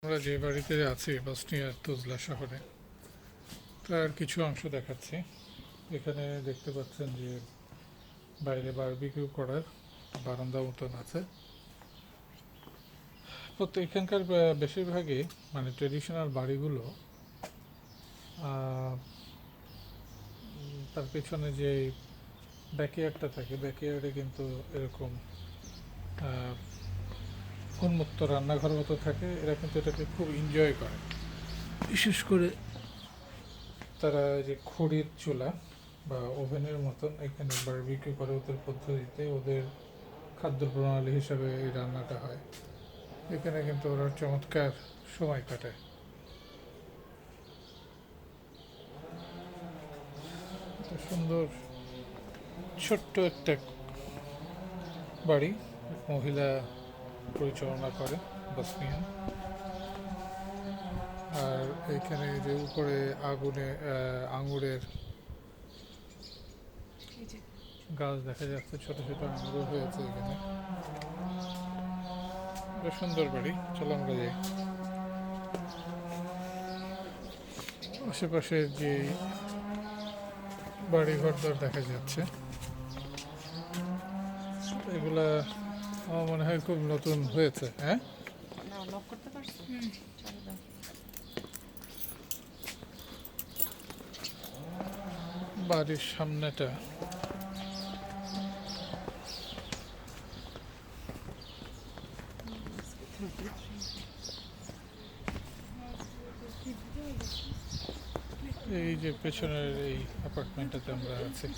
আমরা যে বাড়িতে আছি বসনিয়ার তুজলা শহরে, তার কিছু অংশ দেখাচ্ছি। এখানে দেখতে পাচ্ছেন যে বাইরে বারবিকিউ করার বারান্দা মতন আছে। এখানকার বেশিরভাগই মানে ট্রেডিশনাল বাড়িগুলো তার পেছনে যে ব্যাকইয়ার্ডটা থাকে, ব্যাকইয়ার্ডে কিন্তু এরকম উন্মুক্ত রান্নাঘর মতো থাকে। এরা কিন্তু এটাকে খুব এনজয় করে। বিশেষ করে তারা যে খড়ির চুলা বা ওভেনের মতন এখানে বারবিকিউ করে, ওদের পদ্ধতিতে, ওদের খাদ্য প্রণালী হিসাবে এই রান্নাটা হয়। এখানে কিন্তু ওরা চমৎকার সময় কাটায়। একটা সুন্দর ছোট্ট একটা বাড়ি, মহিলা পরিচালনা করে, বসনিয়ান। আর এইখানে যে উপরে আঙুরের গাছ দেখা যাচ্ছে, ছোট ছোট আঙুর হয়েছে এখানে। বেশ সুন্দর বাড়ি, চলো আমরা যাই। আশেপাশে যে বাড়ি ঘরদর দেখা যাচ্ছে, এগুলা আমার মনে হয় খুব নতুন হয়েছে। হ্যাঁ, বাড়ির সামনেটা এই যে পেছনের এই অ্যাপার্টমেন্টটাতে আমরা আছি।